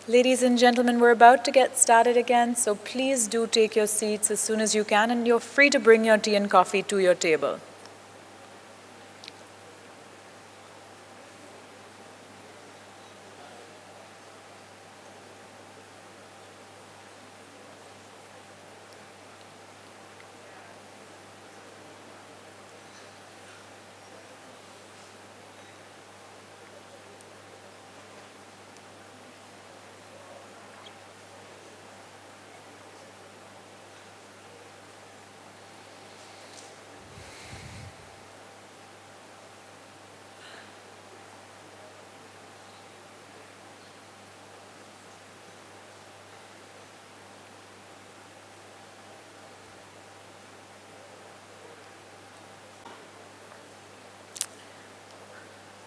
Ladies and gentlemen, we're about to get started again, so please do take your seats as soon as you can, and you're free to bring your tea and coffee to your table.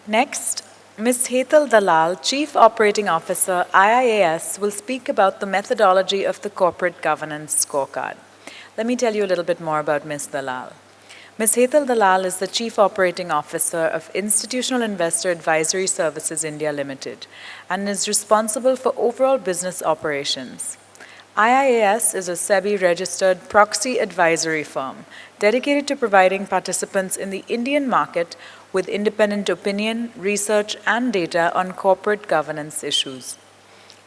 Next, Ms. Hetal Dalal, Chief Operating Officer, IIAS, will speak about the methodology of the Corporate Governance Scorecard. Let me tell you a little bit more about Ms. Dalal. Ms. Hetal Dalal is the Chief Operating Officer of Institutional Investor Advisory Services India Limited and is responsible for overall business operations. IIAS is a SEBI-registered proxy advisory firm dedicated to providing participants in the Indian market with independent opinion, research, and data on corporate governance issues.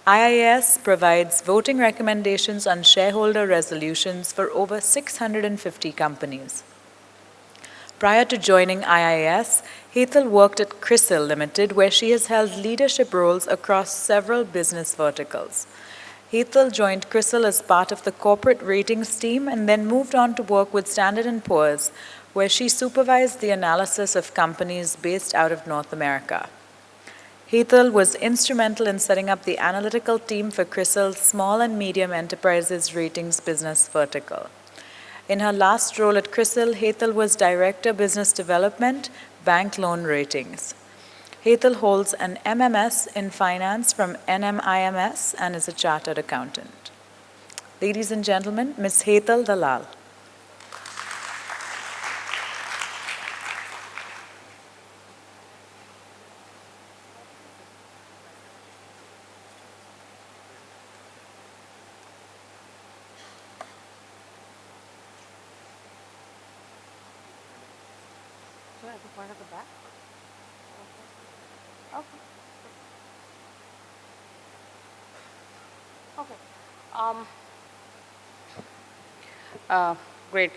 IIAS provides voting recommendations on shareholder resolutions for over 650 companies. Prior to joining IIAS, Hetal worked at CRISIL Limited, where she has held leadership roles across several business verticals. Hetal joined CRISIL as part of the corporate ratings team and then moved on to work with Standard & Poor's, where she supervised the analysis of companies based out of North America. Hetal was instrumental in setting up the analytical team for CRISIL's small and medium enterprises ratings business vertical. In her last role at CRISIL, Hetal was Director Business Development, Bank Loan Ratings. Hetal holds an MMS in Finance from NMIMS and is a Chartered Accountant. Ladies and gentlemen, Ms. Hetal Dalal. Do I have to point at the back? Okay. Great.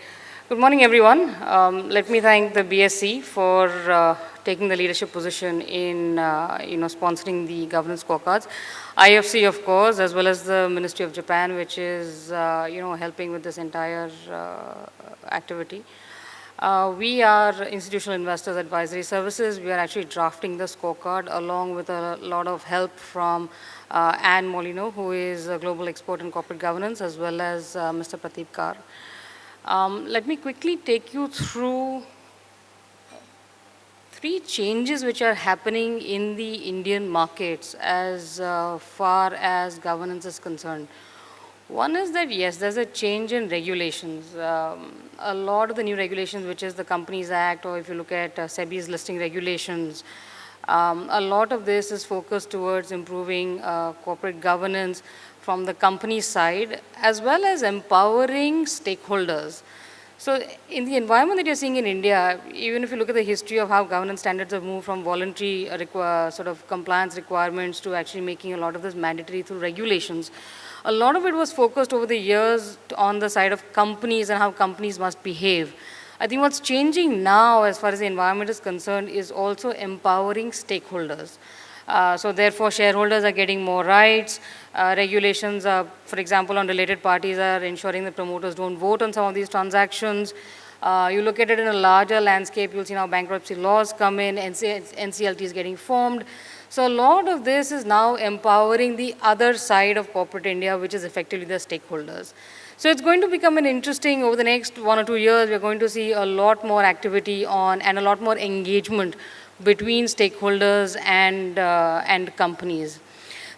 Good morning, everyone. Let me thank the BSE for taking the leadership position in, sponsoring the governance scorecards. IFC, of course, as well as the Ministry of Japan, which is, helping with this entire activity. We are Institutional Investors Advisory Services. We are actually drafting the scorecard along with a lot of help from Anne Molino, who is a Global Export and Corporate Governance, as well as Mr. Pradeep Kar. Let me quickly take you through 3 changes which are happening in the Indian markets as far as governance is concerned. One is that, yes, there's a change in regulations. A lot of the new regulations, which is the Companies Act, or if you look at SEBI's listing regulations, a lot of this is focused towards improving corporate governance from the company side, as well as empowering stakeholders. So in the environment that you're seeing in India, even if you look at the history of how governance standards have moved from voluntary sort of compliance requirements to actually making a lot of this mandatory through regulations, a lot of it was focused over the years on the side of companies and how companies must behave. I think what's changing now as far as the environment is concerned is also empowering stakeholders. So therefore, shareholders are getting more rights. Regulations, for example, on related parties are ensuring that promoters don't vote on some of these transactions. You look at it in a larger landscape, you'll see now bankruptcy laws come in, NCLT is getting formed. So a lot of this is now empowering the other side of corporate India, which is effectively the stakeholders. So it's going to become an interesting, over the next 1 or 2 years, we're going to see a lot more activity on and a lot more engagement between stakeholders and companies.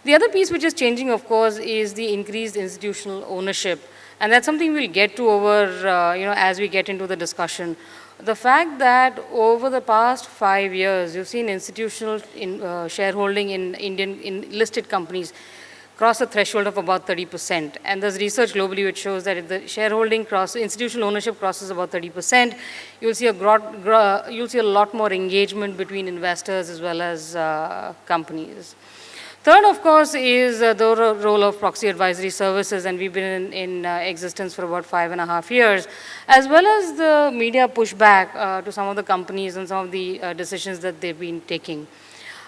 The other piece which is changing, of course, is the increased institutional ownership. And that's something we'll get to over, as we get into the discussion. The fact that over the past 5 years, you've seen institutional shareholding in Indian listed companies cross a threshold of about 30%. And there's research globally which shows that if the shareholding institutional ownership crosses about 30%, you'll see a lot more engagement between investors as well as companies. Third, of course, is the role of proxy advisory services, and we've been in existence for about 5.5 years, as well as the media pushback to some of the companies and some of the decisions that they've been taking.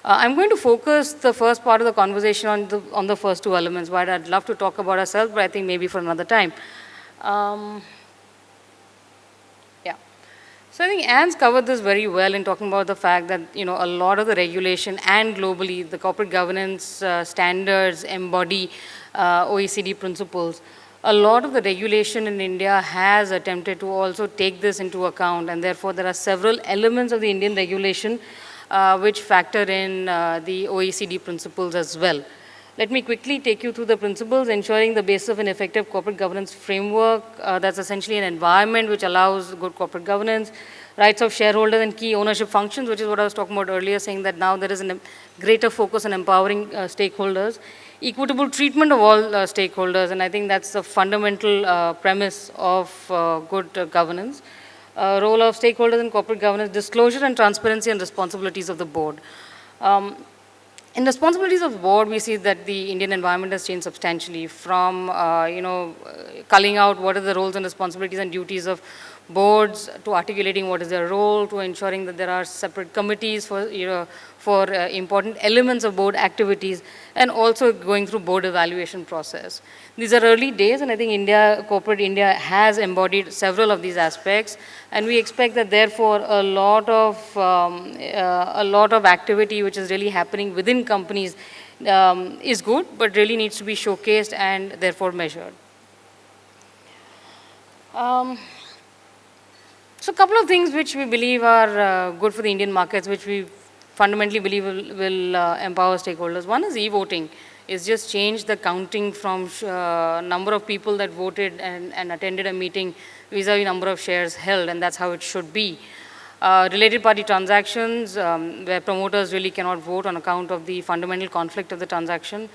I'm going to focus the first part of the conversation on the first two elements, while I'd love to talk about ourselves, but I think maybe for another time. So I think Anne's covered this very well in talking about the fact that, a lot of the regulation and globally, the corporate governance standards embody OECD principles. A lot of the regulation in India has attempted to also take this into account, and therefore there are several elements of the Indian regulation which factor in the OECD principles as well. Let me quickly take you through the principles, ensuring the basis of an effective corporate governance framework. That's essentially an environment which allows good corporate governance, rights of shareholders and key ownership functions, which is what I was talking about earlier, saying that now there is a greater focus on empowering stakeholders, equitable treatment of all stakeholders, and I think that's the fundamental premise of good governance. Role of stakeholders in corporate governance, disclosure and transparency and responsibilities of the board. In responsibilities of the board, we see that the Indian environment has changed substantially from, culling out what are the roles and responsibilities and duties of boards, to articulating what is their role, to ensuring that there are separate committees for, important elements of board activities, and also going through board evaluation process. These are early days, and I think corporate India has embodied several of these aspects, and we expect that therefore a lot of activity which is really happening within companies is good, but really needs to be showcased and therefore measured. So a couple of things which we believe are good for the Indian markets, which we fundamentally believe will empower stakeholders. One is e-voting. It's just changed the counting from number of people that voted and attended a meeting vis-a-vis number of shares held, and that's how it should be. Related party transactions, where promoters really cannot vote on account of the fundamental conflict of the transaction.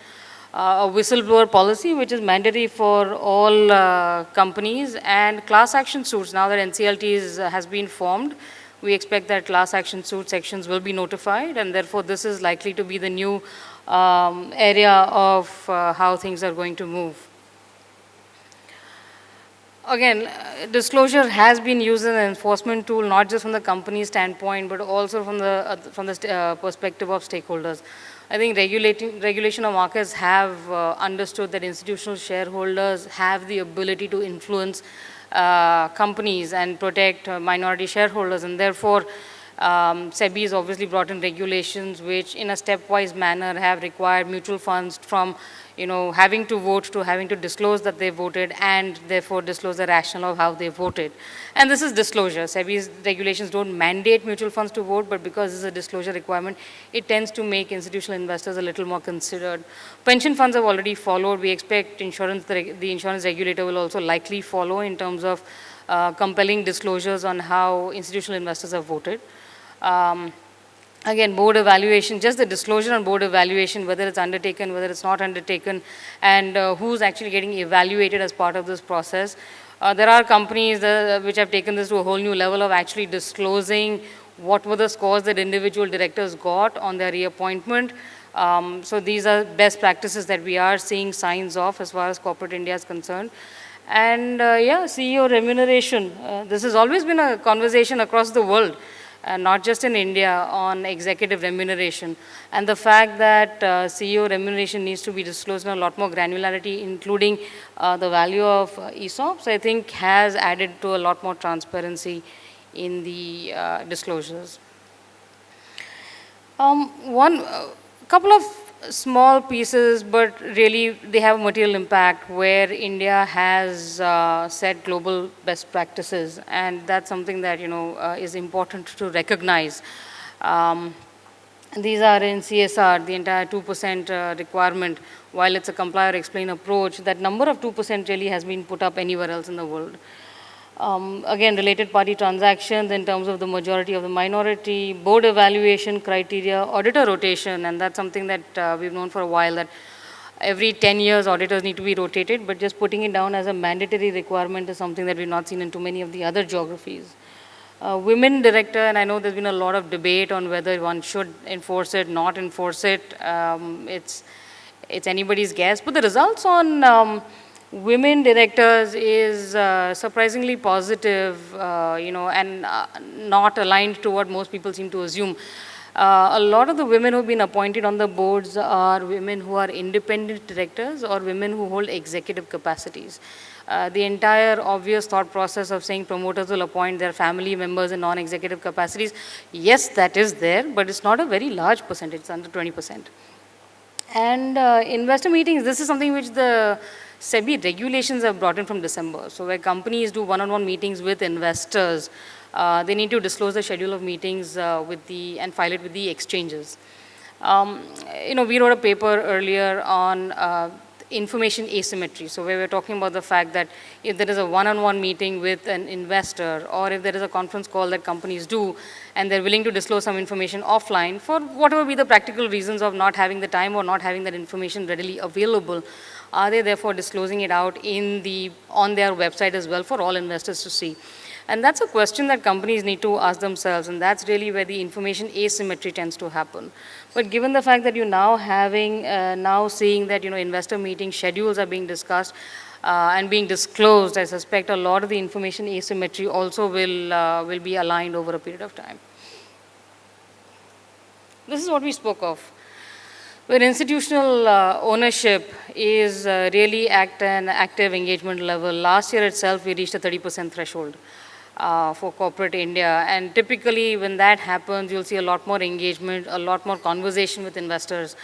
A whistleblower policy, which is mandatory for all companies, and class action suits. Now that NCLT has been formed, we expect that class action suit sections will be notified, and therefore this is likely to be the new area of how things are going to move. Again, disclosure has been used as an enforcement tool, not just from the company standpoint, but also from the perspective of stakeholders. I think regulation of markets have understood that institutional shareholders have the ability to influence companies and protect minority shareholders, and therefore SEBI has obviously brought in regulations which in a stepwise manner have required mutual funds from having to vote to having to disclose that they voted, and therefore disclose the rationale of how they voted. And this is disclosure. SEBI's regulations don't mandate mutual funds to vote, but because this is a disclosure requirement, it tends to make institutional investors a little more considered. Pension funds have already followed. We expect the insurance regulator will also likely follow in terms of compelling disclosures on how institutional investors have voted. Again, board evaluation, just the disclosure on board evaluation, whether it's undertaken, whether it's not undertaken, and who's actually getting evaluated as part of this process. There are companies which have taken this to a whole new level of actually disclosing what were the scores that individual directors got on their reappointment. So these are best practices that we are seeing signs of as far as corporate India is concerned. And CEO remuneration. This has always been a conversation across the world, not just in India, on executive remuneration. And the fact that CEO remuneration needs to be disclosed in a lot more granularity, including the value of ESOPs, I think has added to a lot more transparency in the disclosures. Couple of small pieces, but really they have a material impact, where India has set global best practices, and that's something that is important to recognize. These are in CSR, the entire 2% requirement. While it's a comply or explain approach, that number of 2% really has been put up anywhere else in the world. Again, related party transactions in terms of the majority of the minority, board evaluation criteria, auditor rotation, and that's something that we've known for a while, that every 10 years auditors need to be rotated, but just putting it down as a mandatory requirement is something that we've not seen in too many of the other geographies. Women director, and I know there's been a lot of debate on whether one should enforce it, not enforce it. It's anybody's guess, but the results on women directors is surprisingly positive, and not aligned to what most people seem to assume. A lot of the women who have been appointed on the boards are women who are independent directors or women who hold executive capacities. The entire obvious thought process of saying promoters will appoint their family members in non-executive capacities, yes, that is there, but it's not a very large percentage, it's under 20%. And investor meetings, this is something which the SEBI regulations have brought in from December. So where companies do one-on-one meetings with investors, they need to disclose the schedule of meetings and file it with the exchanges. We wrote a paper earlier on information asymmetry. So where we're talking about the fact that if there is a one-on-one meeting with an investor, or if there is a conference call that companies do, and they're willing to disclose some information offline for whatever be the practical reasons of not having the time or not having that information readily available, are they therefore disclosing it out on their website as well for all investors to see? And that's a question that companies need to ask themselves, and that's really where the information asymmetry tends to happen. But given the fact that you're now seeing that investor meeting schedules are being discussed and being disclosed, I suspect a lot of the information asymmetry also will be aligned over a period of time. This is what we spoke of. Where institutional ownership is really at an active engagement level. Last year itself, we reached a 30% threshold for corporate India. And typically, when that happens, you'll see a lot more engagement, a lot more conversation with investors.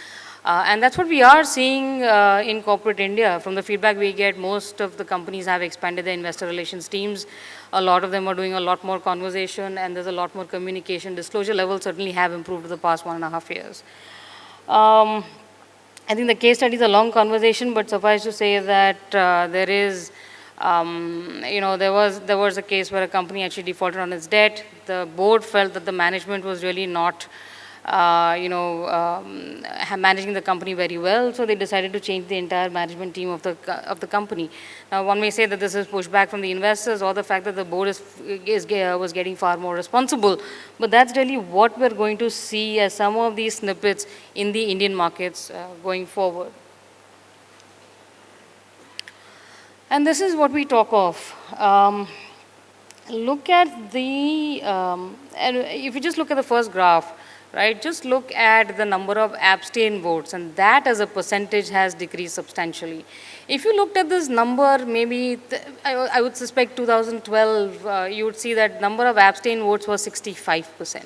And that's what we are seeing in corporate India. From the feedback we get, most of the companies have expanded their investor relations teams. A lot of them are doing a lot more conversation, and there's a lot more communication. Disclosure levels certainly have improved in the past 1.5 years. I think the case study is a long conversation, but suffice to say that there is, there was a case where a company actually defaulted on its debt. The board felt that the management was really not, managing the company very well, so they decided to change the entire management team of the company. Now, one may say that this is pushback from the investors or the fact that the board was getting far more responsible, but that's really what we're going to see as some of these snippets in the Indian markets going forward. And this is what we talk of. Look at the, and if you just look at the first graph, right, just look at the number of abstain votes, and that as a percentage has decreased substantially. If you looked at this number, maybe, I would suspect 2012, you would see that number of abstain votes was 65%.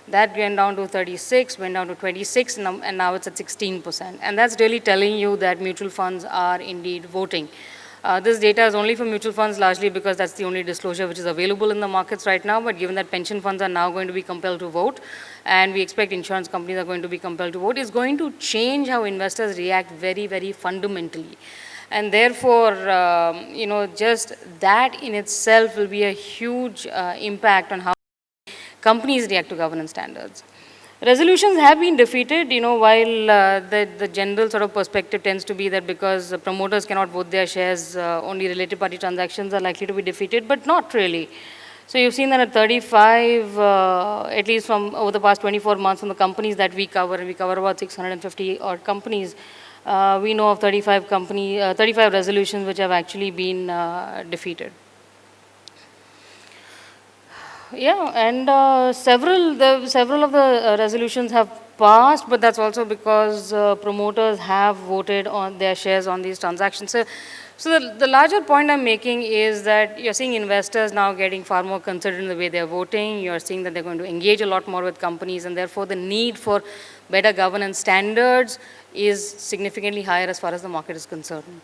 That went down to 36, went down to 26, and now it's at 16%. And that's really telling you that mutual funds are indeed voting. This data is only for mutual funds largely because that's the only disclosure which is available in the markets right now, but given that pension funds are now going to be compelled to vote, and we expect insurance companies are going to be compelled to vote, it's going to change how investors react very, very fundamentally. And therefore, just that in itself will be a huge impact on how companies react to governance standards. Resolutions have been defeated, while the general sort of perspective tends to be that because promoters cannot vote their shares, only related party transactions are likely to be defeated, but not really. So you've seen that at 35, at least from over the past 24 months from the companies that we cover, and we cover about 650 odd companies, we know of 35 resolutions which have actually been defeated. Yeah, and several of the resolutions have passed, but that's also because promoters have voted on their shares on these transactions. So the larger point I'm making is that you're seeing investors now getting far more considered in the way they're voting. You're seeing that they're going to engage a lot more with companies, and therefore the need for better governance standards is significantly higher as far as the market is concerned.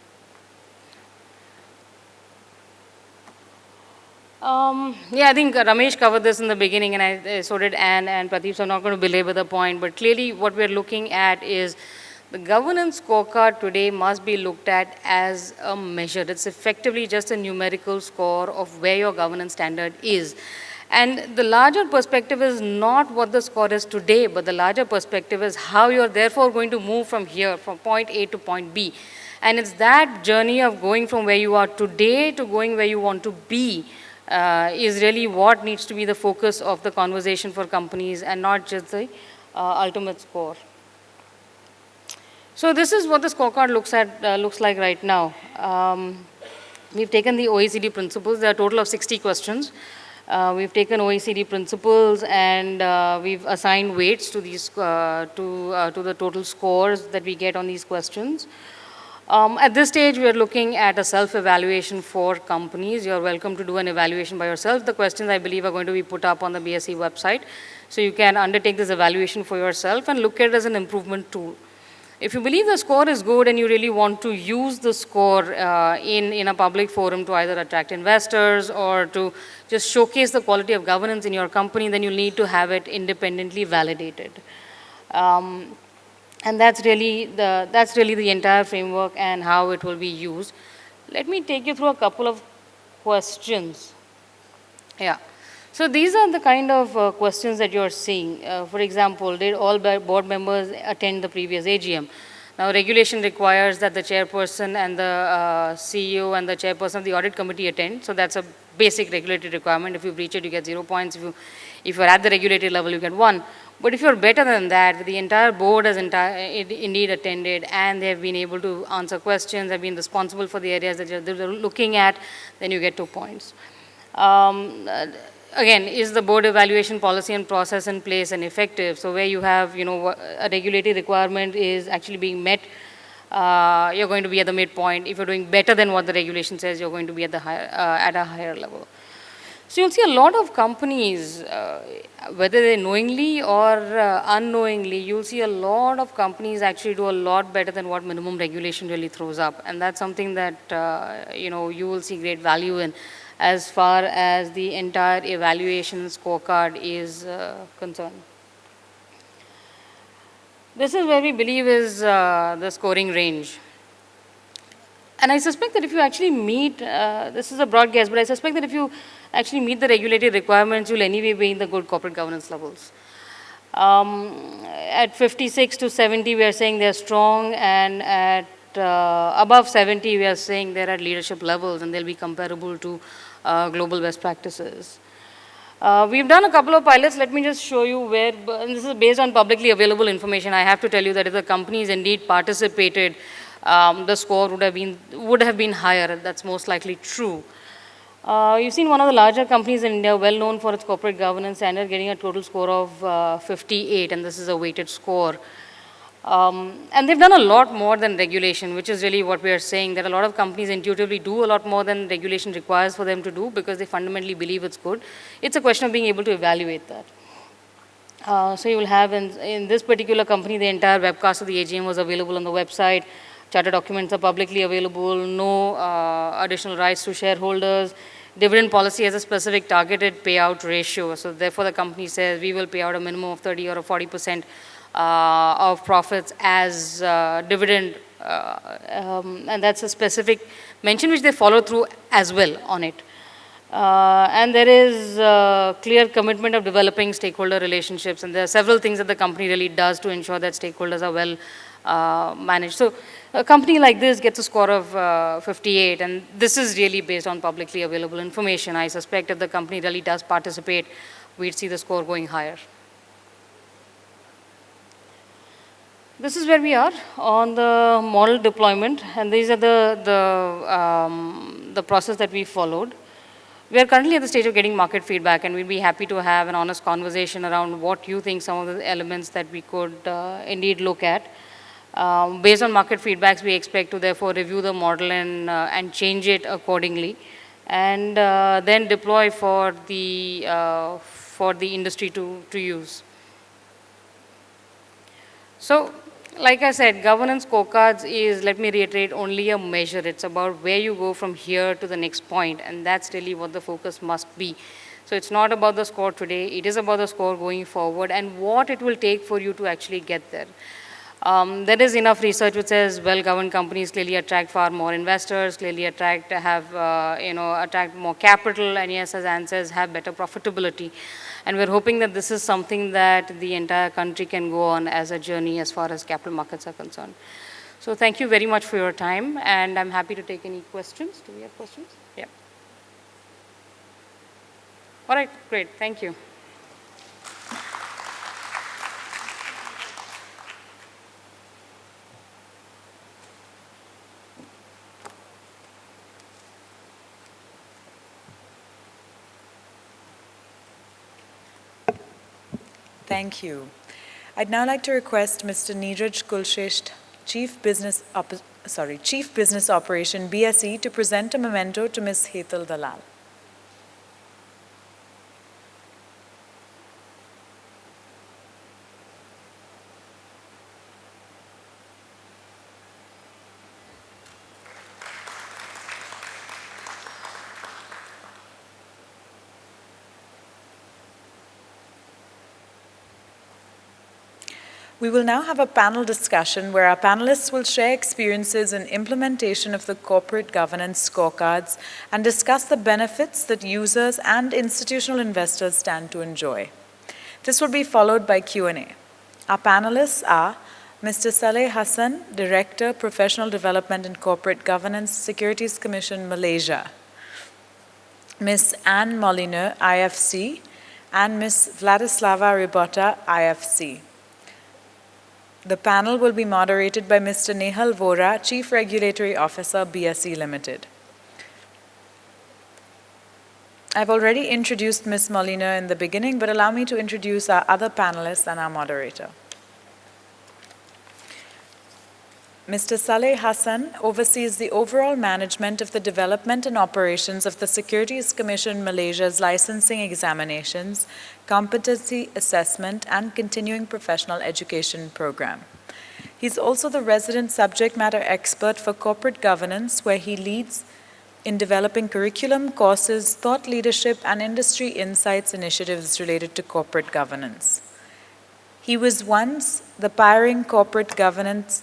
I think Ramesh covered this in the beginning, and so did Anne and Pradeep, so I'm not going to belabor the point, but clearly what we're looking at is the governance scorecard today must be looked at as a measure. It's effectively just a numerical score of where your governance standard is. And the larger perspective is not what the score is today, but the larger perspective is how you're therefore going to move from here, from point A to point B. And it's that journey of going from where you are today to going where you want to be is really what needs to be the focus of the conversation for companies and not just the ultimate score. So this is what the scorecard looks like right now. We've taken the OECD principles. There are a total of 60 questions. We've taken OECD principles and we've assigned weights to these to the total scores that we get on these questions. At this stage, we are looking at a self-evaluation for companies. You're welcome to do an evaluation by yourself. The questions, I believe, are going to be put up on the BSE website. So you can undertake this evaluation for yourself and look at it as an improvement tool. If you believe the score is good and you really want to use the score in a public forum to either attract investors or to just showcase the quality of governance in your company, then you need to have it independently validated. And that's really the entire framework and how it will be used. Let me take you through a couple of questions. Yeah. So these are the kind of questions that you're seeing. For example, did all board members attend the previous AGM? Now, regulation requires that the chairperson and the CEO and the chairperson of the audit committee attend. So that's a basic regulatory requirement. If you breach it, you get 0 points. If you're at the regulated level, you get 1. But if you're better than that, the entire board has indeed attended and they have been able to answer questions, have been responsible for the areas that they're looking at, then you get 2 points. Again, is the board evaluation policy and process in place and effective? So where you have, a regulatory requirement is actually being met, you're going to be at the midpoint. If you're doing better than what the regulation says, you're going to be at a higher level. So you'll see a lot of companies, whether they knowingly or unknowingly, you'll see a lot of companies actually do a lot better than what minimum regulation really throws up. And that's something that, you will see great value in as far as the entire evaluation scorecard is concerned. This is where we believe is the scoring range. And I suspect that if you actually meet, this is a broad guess, but I suspect that if you actually meet the regulatory requirements, you'll anyway be in the good corporate governance levels. At 56 to 70, we are saying they're strong, and at above 70, we are saying they're at leadership levels and they'll be comparable to global best practices. We've done a couple of pilots. Let me just show you where, and this is based on publicly available information. I have to tell you that if the companies indeed participated, the score would have been higher. That's most likely true. You've seen one of the larger companies in India, well known for its corporate governance standard, getting a total score of 58, and this is a weighted score. And they've done a lot more than regulation, which is really what we are saying, that a lot of companies intuitively do a lot more than regulation requires for them to do because they fundamentally believe it's good. It's a question of being able to evaluate that. So you will have in this particular company, the entire webcast of the AGM was available on the website. Charter documents are publicly available, no additional rights to shareholders. Dividend policy has a specific targeted payout ratio. So therefore, the company says we will pay out a minimum of 30 or 40% of profits as dividend. And that's a specific mention which they follow through as well on it. And there is a clear commitment of developing stakeholder relationships. And there are several things that the company really does to ensure that stakeholders are well managed. So a company like this gets a score of 58, and this is really based on publicly available information. I suspect if the company really does participate, we'd see the score going higher. This is where we are on the model deployment, and these are the process that we followed. We are currently at the stage of getting market feedback, and we'd be happy to have an honest conversation around what you think some of the elements that we could indeed look at. Based on market feedbacks, we expect to therefore review the model and change it accordingly, and then deploy for the industry to use. So, like I said, governance scorecards is, let me reiterate, only a measure. It's about where you go from here to the next point, and that's really what the focus must be. So it's not about the score today, it is about the score going forward and what it will take for you to actually get there. There is enough research which says well-governed companies clearly attract far more investors, clearly attract, attract more capital, and yes, as Anne says, have better profitability. And we're hoping that this is something that the entire country can go on as a journey as far as capital markets are concerned. So thank you very much for your time, and I'm happy to take any questions. Do we have questions? Yeah. All right, great, thank you. Thank you. I'd now like to request Mr. Neeraj Kulshresht, Chief Business Operation BSE, to present a memento to Ms. Hetal Dalal. We will now have a panel discussion where our panelists will share experiences in implementation of the corporate governance scorecards and discuss the benefits that users and institutional investors stand to enjoy. This will be followed by Q&A. Our panelists are Mr. Saleh Hassan, Director, Professional Development and Corporate Governance, Securities Commission, Malaysia; Ms. Anne Molyneux, IFC; and Ms. Vladislava Rybota, IFC. The panel will be moderated by Mr. Nehal Vora, Chief Regulatory Officer, BSE Limited. I've already introduced Ms. Molyneux in the beginning, but allow me to introduce our other panelists and our moderator. Mr. Saleh Hassan oversees the overall management of the development and operations of the Securities Commission Malaysia's licensing examinations, competency assessment, and continuing professional education program. He's also the resident subject matter expert for corporate governance, where he leads in developing curriculum, courses, thought leadership, and industry insights initiatives related to corporate governance. He was once the pioneering corporate governance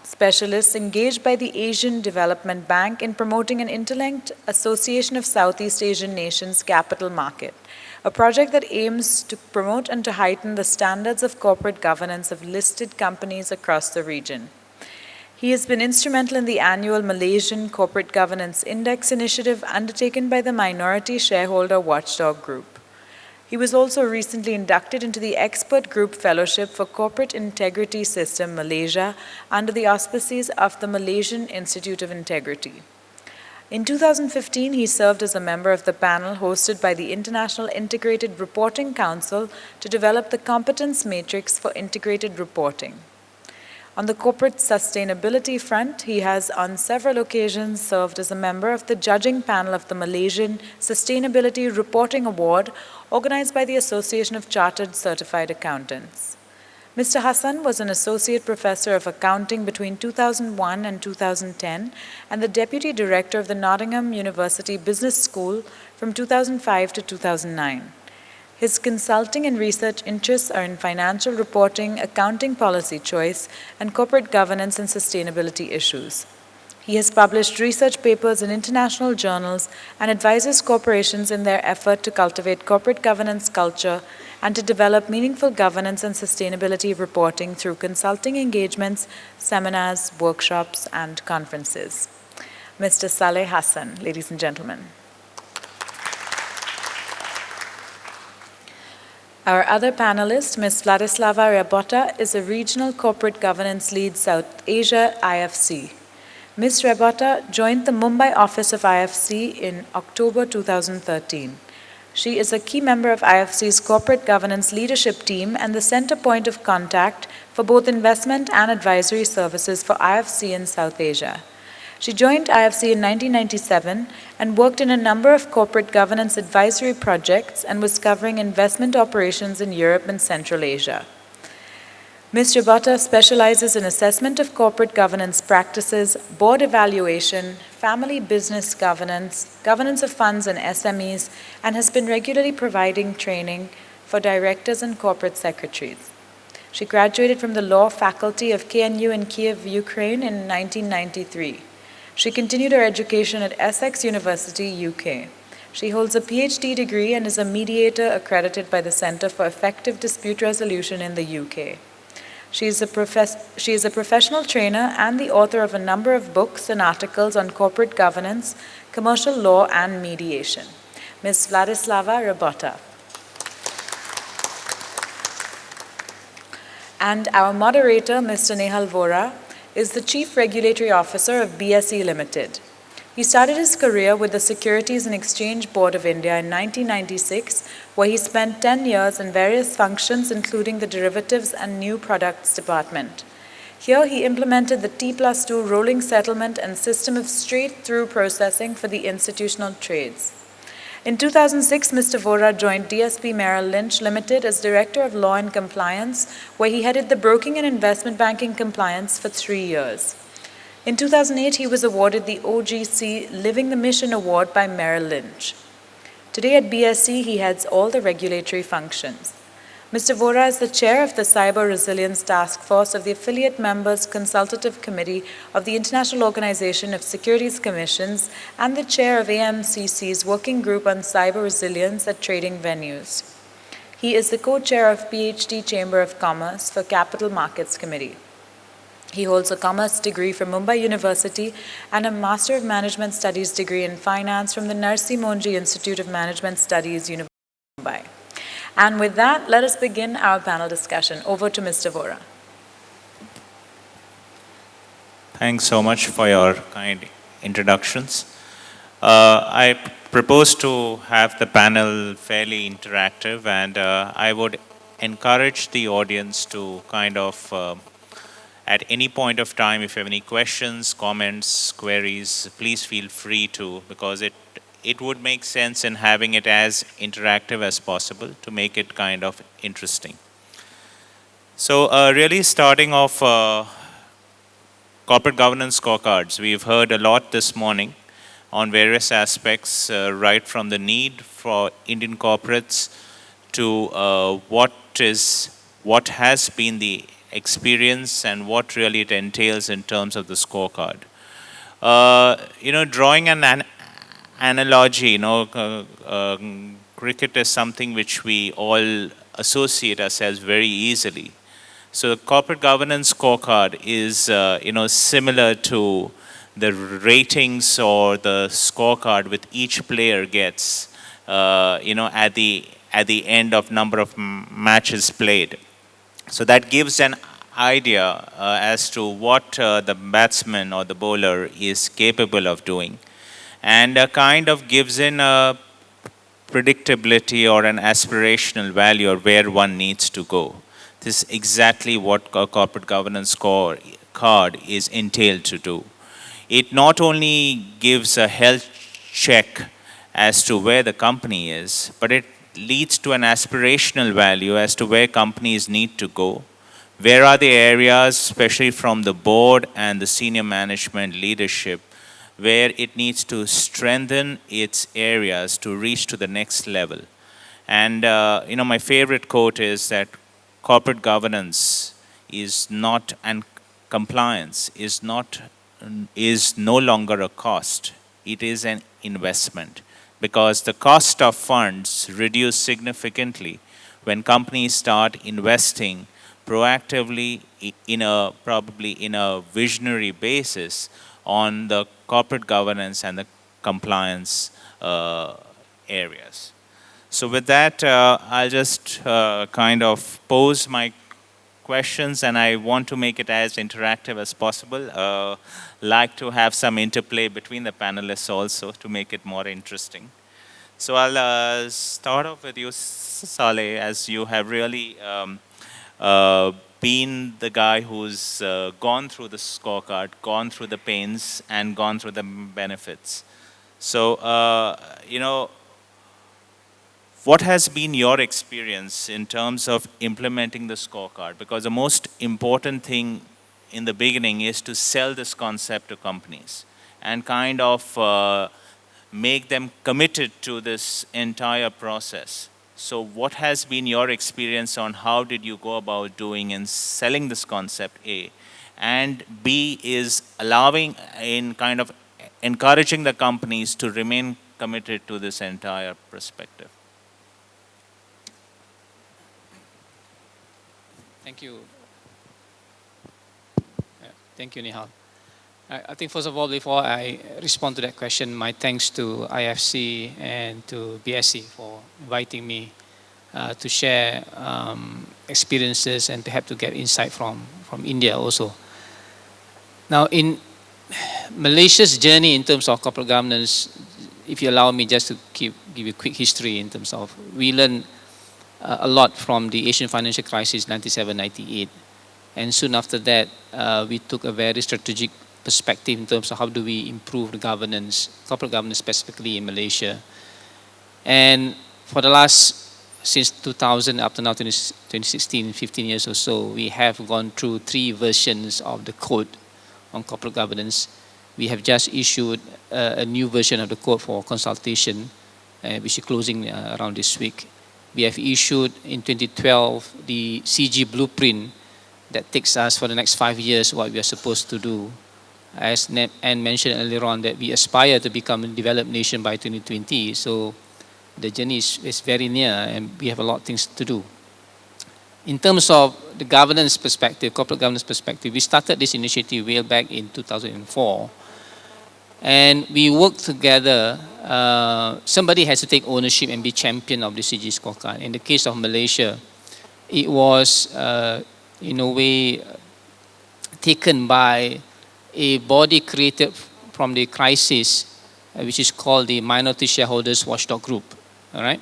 specialist engaged by the Asian Development Bank in promoting an interlinked Association of Southeast Asian Nations capital market, a project that aims to promote and to heighten the standards of corporate governance of listed companies across the region. He has been instrumental in the annual Malaysian Corporate Governance Index initiative undertaken by the Minority Shareholder Watchdog Group. He was also recently inducted into the Expert Group Fellowship for Corporate Integrity System Malaysia under the auspices of the Malaysian Institute of Integrity. In 2015, he served as a member of the panel hosted by the International Integrated Reporting Council to develop the competence matrix for integrated reporting. On the corporate sustainability front, he has on several occasions served as a member of the judging panel of the Malaysian Sustainability Reporting Award, organized by the Association of Chartered Certified Accountants. Mr. Hassan was an associate professor of accounting between 2001 and 2010 and the deputy director of the Nottingham University Business School from 2005 to 2009. His consulting and research interests are in financial reporting, accounting policy choice, and corporate governance and sustainability issues. He has published research papers in international journals and advises corporations in their effort to cultivate corporate governance culture and to develop meaningful governance and sustainability reporting through consulting engagements, seminars, workshops, and conferences. Mr. Saleh Hassan, ladies and gentlemen. Our other panelist, Ms. Vladislava Rybota, is a regional corporate governance lead South Asia IFC. Ms. Rybota joined the Mumbai office of IFC in October 2013. She is a key member of IFC's corporate governance leadership team and the center point of contact for both investment and advisory services for IFC in South Asia. She joined IFC in 1997 and worked in a number of corporate governance advisory projects and was covering investment operations in Europe and Central Asia. Ms. Rybota specializes in assessment of corporate governance practices, board evaluation, family business governance, governance of funds and SMEs, and has been regularly providing training for directors and corporate secretaries. She graduated from the law faculty of KNU in Kiev, Ukraine in 1993. She continued her education at Essex University, UK. She holds a PhD degree and is a mediator accredited by the Centre for Effective Dispute Resolution in the UK. She is a professional trainer and the author of a number of books and articles on corporate governance, commercial law, and mediation. Ms. Vladislava Rabota. And our moderator, Mr. Nehal Vora, is the Chief Regulatory Officer of BSE Limited. He started his career with the Securities and Exchange Board of India in 1996, where he spent 10 years in various functions, including the Derivatives and New Products Department. Here, he implemented the T+2 rolling settlement and system of straight-through processing for the institutional trades. In 2006, Mr. Vora joined DSP Merrill Lynch Limited as Director of Law and Compliance, where he headed the broking and investment banking compliance for 3 years. In 2008, he was awarded the OGC Living the Mission Award by Merrill Lynch. Today at BSE, he heads all the regulatory functions. Mr. Vora is the chair of the Cyber Resilience Task Force of the Affiliate Members Consultative Committee of the International Organization of Securities Commissions and the chair of AMCC's Working Group on Cyber Resilience at Trading Venues. He is the co-chair of PhD Chamber of Commerce for Capital Markets Committee. He holds a commerce degree from Mumbai University and a Master of Management Studies degree in finance from the Narsi Monji Institute of Management Studies, University of Mumbai. And with that, let us begin our panel discussion. Over to Mr. Vora. Thanks so much for your kind introductions. I propose to have the panel fairly interactive, and I would encourage the audience to kind of at any point of time, if you have any questions, comments, queries, please feel free to, because it would make sense in having it as interactive as possible to make it kind of interesting. So really starting off corporate governance scorecards. We've heard a lot this morning on various aspects, right from the need for Indian corporates to what has been the experience and what really it entails in terms of the scorecard. Drawing an analogy, cricket is something which we all associate ourselves very easily. So the corporate governance scorecard is, similar to the ratings or the scorecard which each player gets, at the end of number of matches played. So that gives an idea as to what the batsman or the bowler is capable of doing, and kind of gives in a predictability or an aspirational value or where one needs to go. This is exactly what a corporate governance card is entailed to do. It not only gives a health check as to where the company is, but it leads to an aspirational value as to where companies need to go. Where are the areas, especially from the board and the senior management leadership, where it needs to strengthen its areas to reach to the next level. And, my favorite quote is that corporate governance is not, and compliance is no longer a cost. It is an investment, because the cost of funds reduce significantly when companies start investing proactively probably in a visionary basis on the corporate governance and the compliance areas. So with that, I'll just kind of pose my questions, and I want to make it as interactive as possible. Like to have some interplay between the panelists also to make it more interesting. So I'll start off with you, Saleh, as you have really been the guy who's gone through the scorecard, gone through the pains, and gone through the benefits. So, what has been your experience in terms of implementing the scorecard? Because the most important thing in the beginning is to sell this concept to companies and kind of make them committed to this entire process. So what has been your experience on how did you go about doing and selling this concept, A? And B is allowing in kind of encouraging the companies to remain committed to this entire perspective. Thank you. Thank you, Nihal. I think first of all, before I respond to that question, my thanks to IFC and to BSE for inviting me to share experiences and to have to get insight from India also. Now, in Malaysia's journey in terms of corporate governance, if you allow me just to give you a quick history in terms of, we learned a lot from the Asian financial crisis 97-98. And soon after that, we took a very strategic perspective in terms of how do we improve the governance, corporate governance specifically in Malaysia. And for the last, since 2000 up to now 2016, 15 years or so, we have gone through 3 versions of the code on corporate governance. We have just issued a new version of the code for consultation, which is closing around this week. We have issued in 2012 the CG blueprint that takes us for the next 5 years what we are supposed to do. As Anne mentioned earlier on, that we aspire to become a developed nation by 2020. So the journey is very near and we have a lot of things to do. In terms of the governance perspective, corporate governance perspective, we started this initiative way back in 2004. And we worked together. Somebody has to take ownership and be champion of the CG scorecard. In the case of Malaysia, it was in a way taken by a body created from the crisis, which is called the Minority Shareholders Watchdog Group. All right?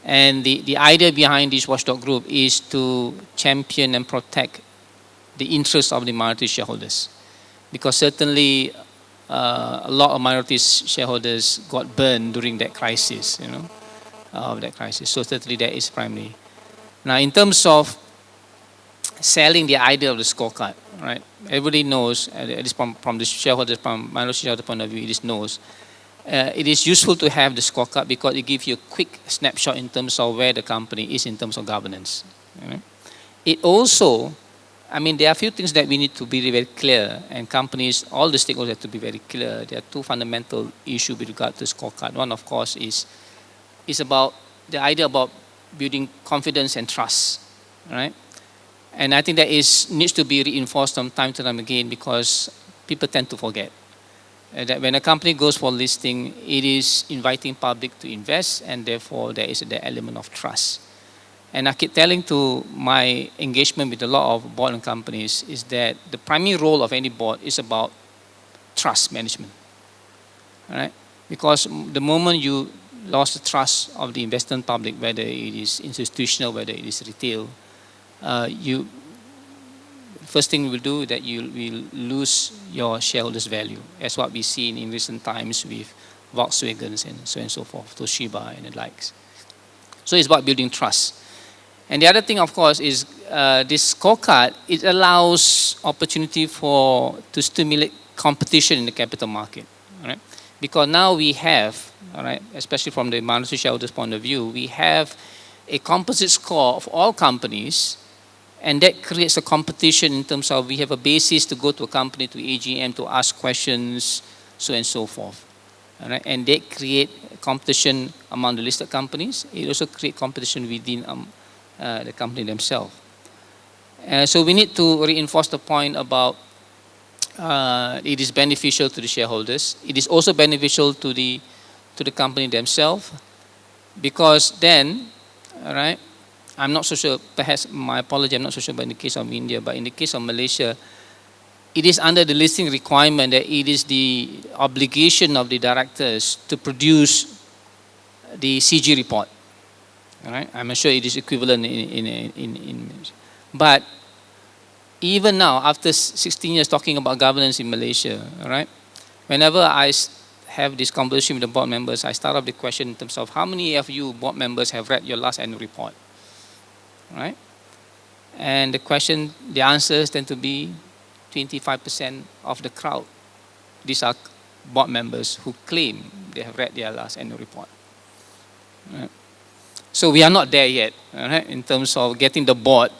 And the idea behind this watchdog group is to champion and protect the interests of the minority shareholders. Because certainly a lot of minority shareholders got burned during that crisis, So certainly that is primary. Now in terms of selling the idea of the scorecard, right? Everybody knows, at least from the shareholders, from minority shareholder point of view, it knows. It is useful to have the scorecard because it gives you a quick snapshot in terms of where the company is in terms of governance. Right? It also, there are a few things that we need to be very clear, and companies, all the stakeholders have to be very clear. There are 2 fundamental issues with regard to the scorecard. One, of course, is about the idea about building confidence and trust, right? And I think that needs to be reinforced from time to time again because people tend to forget. That when a company goes for listing, it is inviting public to invest, and therefore there is the element of trust. And I keep telling to my engagement with a lot of board and companies is that the primary role of any board is about trust management. All right? Because the moment you lost the trust of the investment public, whether it is institutional, whether it is retail, first thing you will do is that you will lose your shareholders' value. That's what we've seen in recent times with Volkswagen and so on and so forth, Toshiba and the likes. So it's about building trust. And the other thing, of course, is this scorecard, it allows opportunity to stimulate competition in the capital market. Right? Because now we have, all right, especially from the minority shareholders' point of view, we have a composite score of all companies. And that creates a competition in terms of we have a basis to go to a company, to AGM, to ask questions, so on and so forth. All right? And they create competition among the listed companies. It also creates competition within the company themselves. So we need to reinforce the point about it is beneficial to the shareholders. It is also beneficial to the company themselves because then, all right, I'm not so sure, perhaps my apology, I'm not so sure about in the case of India, but in the case of Malaysia, it is under the listing requirement that it is the obligation of the directors to produce the CG report. All right? I'm not sure it is equivalent but even now, after 16 years talking about governance in Malaysia, all right, whenever I have this conversation with the board members, I start off the question in terms of how many of you board members have read your last annual report? Right? And the answers tend to be 25% of the crowd. These are board members who claim they have read their last annual report. Right? So we are not there yet, all right, in terms of getting the board,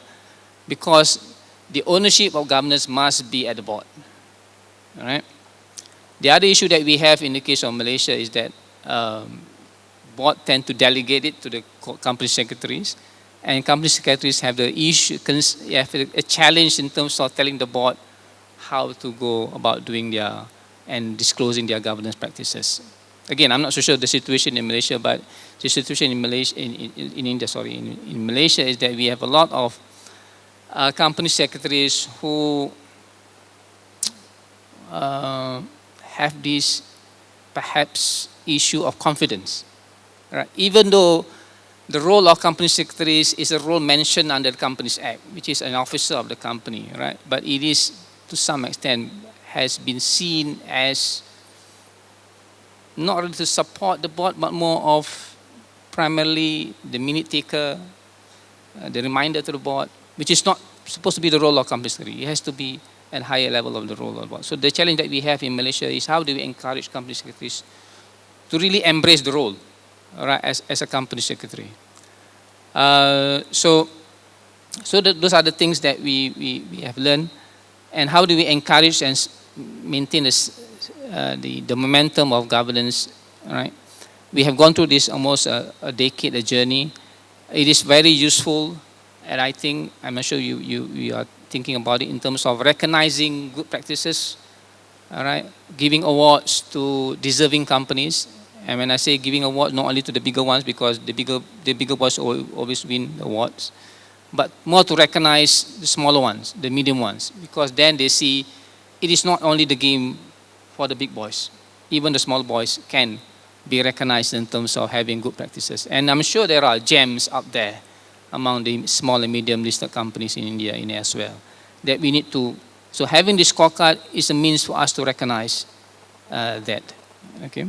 because the ownership of governance must be at the board. All right. The other issue that we have in the case of Malaysia is that board tend to delegate it to the company secretaries, and company secretaries have the issue, have a challenge in terms of telling the board how to go about doing their and disclosing their governance practices. Again, I'm not so sure the situation in Malaysia, but the situation in Malaysia, in India, sorry, in Malaysia is that we have a lot of company secretaries who have this perhaps issue of confidence. Right? Even though the role of company secretaries is a role mentioned under the Companies Act, which is an officer of the company, right? But it is, to some extent, has been seen as not really to support the board, but more of primarily the minute taker, the reminder to the board, which is not supposed to be the role of company secretary. It has to be at a higher level of the role of the board. So the challenge that we have in Malaysia is how do we encourage company secretaries to really embrace the role, right, as a company secretary. So those are the things that we have learned, and how do we encourage and maintain the momentum of governance, right? We have gone through this almost a decade, a journey. It is very useful, and I think, I'm not sure you are thinking about it in terms of recognizing good practices, all right, giving awards to deserving companies. And when I say giving awards, not only to the bigger ones, because the bigger ones always win awards, but more to recognize the smaller ones, the medium ones, because then they see it is not only the game for the big boys. Even the small boys can be recognized in terms of having good practices. And I'm sure there are gems out there among the small and medium listed companies in India as well that we need to. So having this scorecard is a means for us to recognize that. Okay.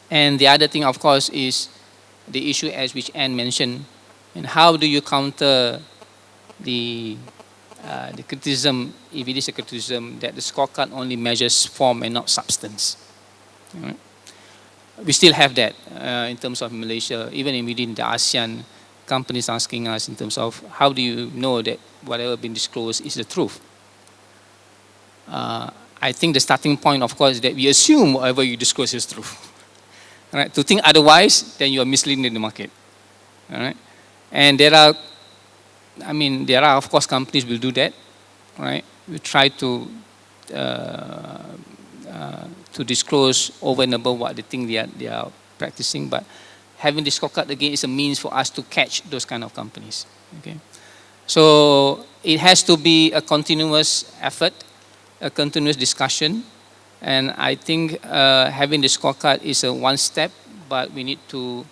And the other thing, of course, is the issue as which Anne mentioned, and how do you counter the criticism, if it is a criticism, that the scorecard only measures form and not substance. Right? We still have that in terms of Malaysia, even within the ASEAN, companies asking us in terms of how do you know that whatever been disclosed is the truth. I think the starting point, of course, is that we assume whatever you disclose is true. Right? To think otherwise, then you are misleading the market. All right? And there are, of course, companies will do that. Right? We try to disclose over and above what they think they are practicing, but having this scorecard again is a means for us to catch those kind of companies. Okay? So it has to be a continuous effort, a continuous discussion, and I think having the scorecard is a one step, but we need to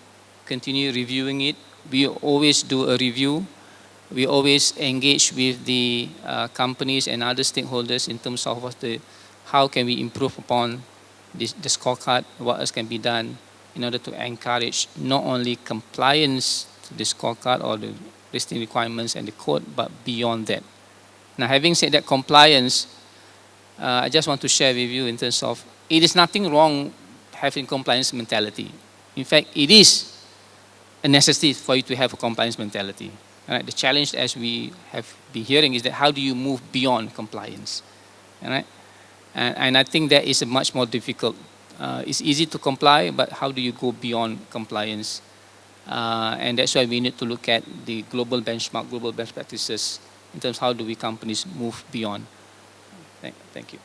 continue reviewing it. We always do a review. We always engage with the companies and other stakeholders in terms of how can we improve upon the scorecard, what else can be done in order to encourage not only compliance to the scorecard or the listing requirements and the code, but beyond that. Now, having said that, compliance, I just want to share with you in terms of, it is nothing wrong having compliance mentality. In fact, it is a necessity for you to have a compliance mentality. Right? The challenge, as we have been hearing, is that how do you move beyond compliance? Right? And I think that is a much more difficult. It's easy to comply, but how do you go beyond compliance? And that's why we need to look at the global benchmark, global best practices, in terms of how do we companies move beyond. Thank you.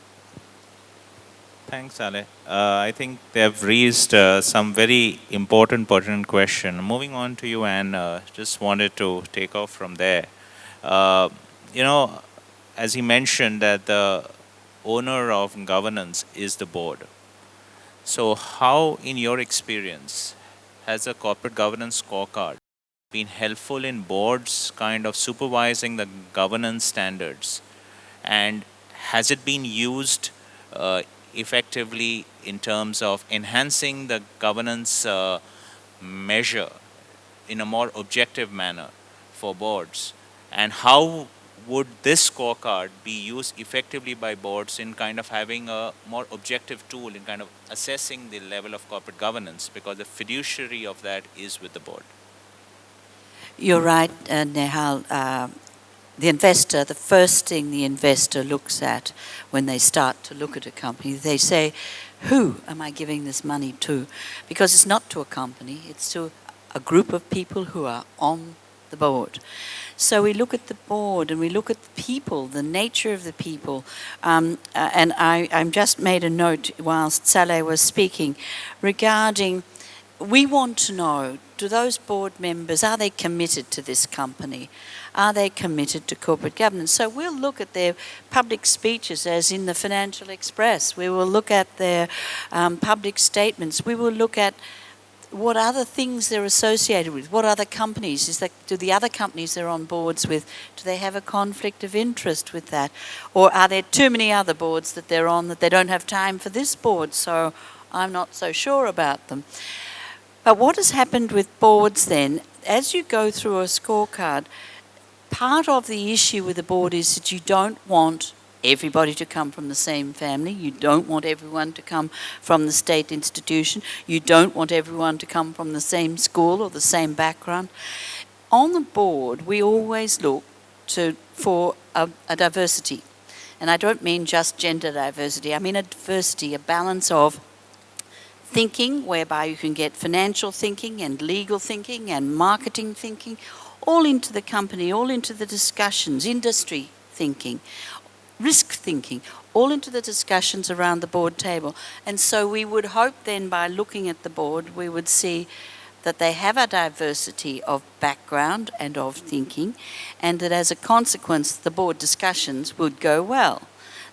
Thanks, Ale. I think they have raised some very important, pertinent question. Moving on to you, Anne, just wanted to take off from there. As he mentioned, that the owner of governance is the board. So how, in your experience, has a corporate governance scorecard been helpful in boards kind of supervising the governance standards? And has it been used effectively in terms of enhancing the governance measure in a more objective manner for boards? And how would this scorecard be used effectively by boards in kind of having a more objective tool in kind of assessing the level of corporate governance, because the fiduciary of that is with the board? You're right, Nehal. The investor, the first thing the investor looks at when they start to look at a company, they say, who am I giving this money to? Because it's not to a company, it's to a group of people who are on the board. So we look at the board and we look at the people, the nature of the people. And I just made a note whilst Saleh was speaking regarding, we want to know, do those board members, are they committed to this company? Are they committed to corporate governance? So we'll look at their public speeches, as in the Financial Express. We will look at their public statements. We will look at what other things they're associated with, what other companies, do the other companies they're on boards with, do they have a conflict of interest with that? Or are there too many other boards that they're on that they don't have time for this board, so I'm not so sure about them. But what has happened with boards then, as you go through a scorecard, part of the issue with the board is that you don't want everybody to come from the same family. You don't want everyone to come from the state institution. You don't want everyone to come from the same school or the same background. On the board, we always look for a diversity. And I don't mean just gender diversity. I mean a diversity, a balance of thinking, whereby you can get financial thinking and legal thinking and marketing thinking, all into the company, all into the discussions, industry thinking, risk thinking, all into the discussions around the board table. And so we would hope then, by looking at the board, we would see that they have a diversity of background and of thinking, and that as a consequence the board discussions would go well.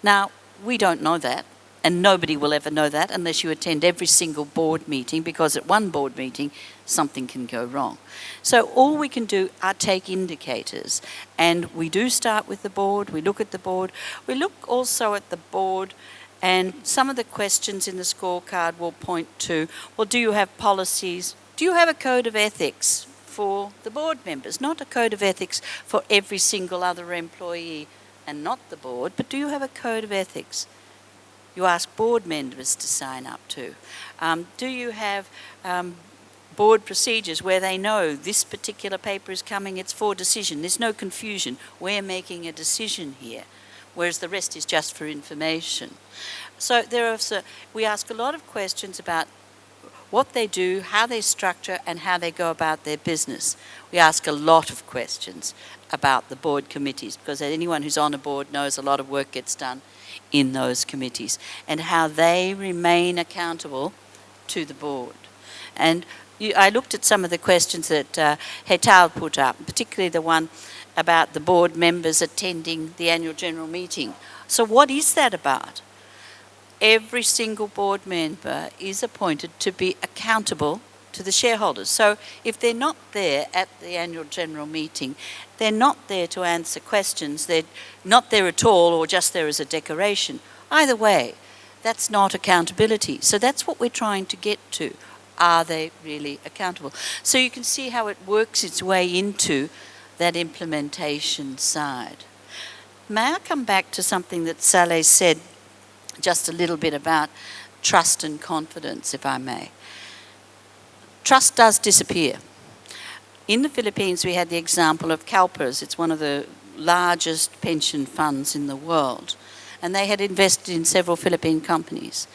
Now, we don't know that, and nobody will ever know that unless you attend every single board meeting, because at one board meeting something can go wrong. So all we can do are take indicators, and we do start with the board, we look at the board, we look also at the board, and some of the questions in the scorecard will point to, well, do you have policies? Do you have a code of ethics for the board members? Not a code of ethics for every single other employee and not the board, but do you have a code of ethics you ask board members to sign up to? Do you have board procedures where they know this particular paper is coming, it's for decision, there's no confusion, we're making a decision here, whereas the rest is just for information. So we ask a lot of questions about what they do, how they structure, and how they go about their business. We ask a lot of questions about the board committees, because anyone who's on a board knows a lot of work gets done in those committees, and how they remain accountable to the board. And I looked at some of the questions that Hetal put up, particularly the one about the board members attending the annual general meeting. So what is that about? Every single board member is appointed to be accountable to the shareholders. So if they're not there at the annual general meeting, they're not there to answer questions, they're not there at all, or just there as a decoration. Either way, that's not accountability. So that's what we're trying to get to. Are they really accountable? So you can see how it works its way into that implementation side. May I come back to something that Saleh said just a little bit about trust and confidence, if I may. Trust does disappear. In the Philippines, we had the example of CalPERS. It's one of the largest pension funds in the world. And they had invested in several Philippine companies.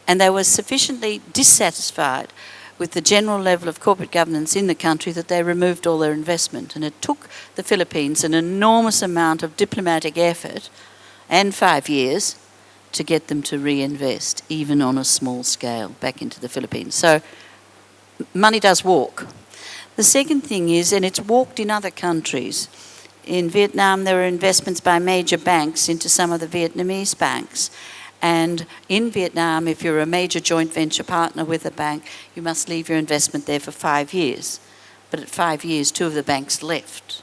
And they were sufficiently dissatisfied with the general level of corporate governance in the country that they removed all their investment. And it took the Philippines an enormous amount of diplomatic effort and 5 years to get them to reinvest, even on a small scale, back into the Philippines. So money does walk. The second thing is, and it's walked in other countries, in Vietnam there were investments by major banks into some of the Vietnamese banks. And in Vietnam, if you're a major joint venture partner with a bank, you must leave your investment there for 5 years. But at 5 years, 2 of the banks left.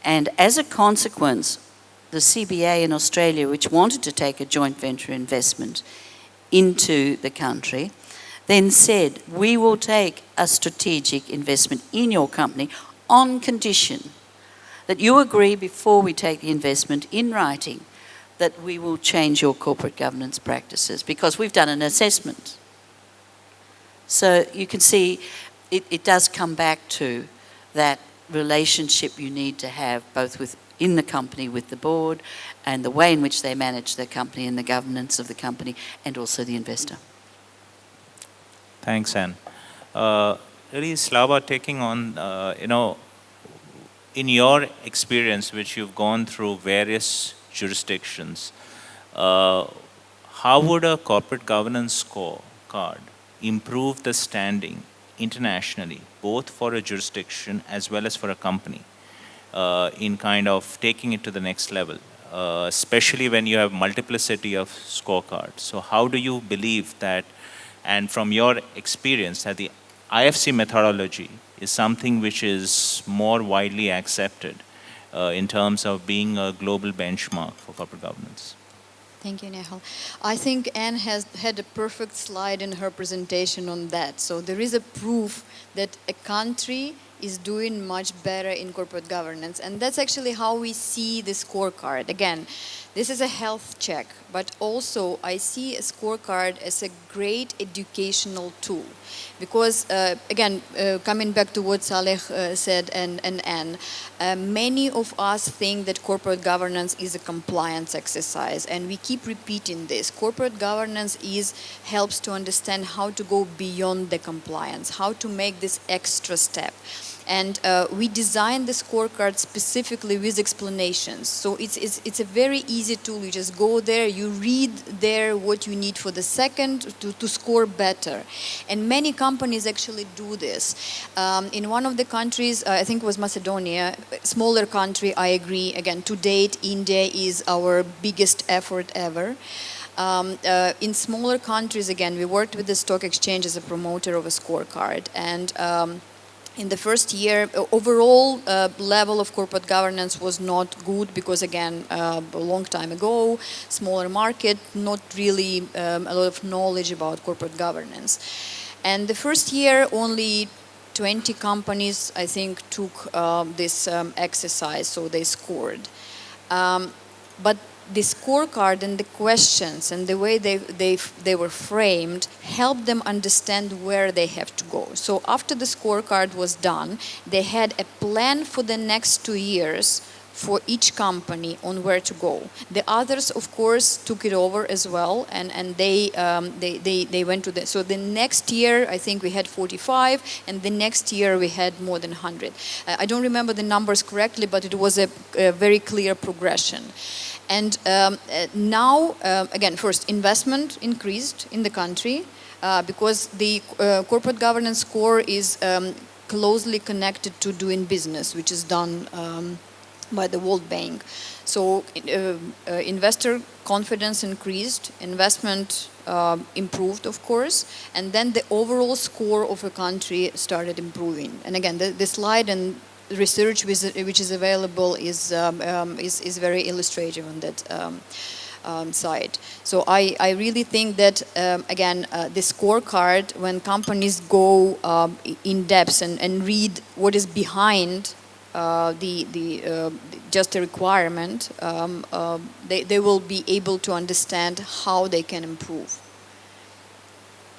And as a consequence, the CBA in Australia, which wanted to take a joint venture investment into the country, then said, we will take a strategic investment in your company on condition that you agree before we take the investment in writing that we will change your corporate governance practices, because we've done an assessment. So you can see it does come back to that relationship you need to have both within the company with the board and the way in which they manage their company and the governance of the company and also the investor. Thanks, Anne. Really, Slava, taking on, in your experience, which you've gone through various jurisdictions, how would a corporate governance scorecard improve the standing internationally, both for a jurisdiction as well as for a company, in kind of taking it to the next level, especially when you have multiplicity of scorecards? So how do you believe that, and from your experience, that the IFC methodology is something which is more widely accepted in terms of being a global benchmark for corporate governance? Thank you, Nehal. I think Anne has had a perfect slide in her presentation on that. So there is a proof that a country is doing much better in corporate governance. And that's actually how we see the scorecard. Again, this is a health check, but also I see a scorecard as a great educational tool. Because, again, coming back to what Saleh said and Anne, many of us think that corporate governance is a compliance exercise, and we keep repeating this. Corporate governance helps to understand how to go beyond the compliance, how to make this extra step. And we designed the scorecard specifically with explanations. So it's a very easy tool. You just go there, you read there what you need for the second to score better. And many companies actually do this. In one of the countries, I think it was Macedonia, smaller country, I agree. Again, to date, India is our biggest effort ever. In smaller countries, again, we worked with the stock exchange as a promoter of a scorecard. And in the first year, overall level of corporate governance was not good because, again, a long time ago, smaller market, not really a lot of knowledge about corporate governance. And the first year, only 20 companies, I think, took this exercise, so they scored. But the scorecard and the questions and the way they were framed helped them understand where they have to go. So after the scorecard was done, they had a plan for the next 2 years for each company on where to go. The others, of course, took it over as well, and they went to the. So the next year, I think we had 45, and the next year we had more than 100. I don't remember the numbers correctly, but it was a very clear progression. And now, again, first, investment increased in the country because the corporate governance score is closely connected to doing business, which is done by the World Bank. So investor confidence increased, investment improved, of course, and then the overall score of a country started improving. And again, the slide and research which is available is very illustrative on that side. So I really think that, again, the scorecard, when companies go in depth and read what is behind just a requirement, they will be able to understand how they can improve.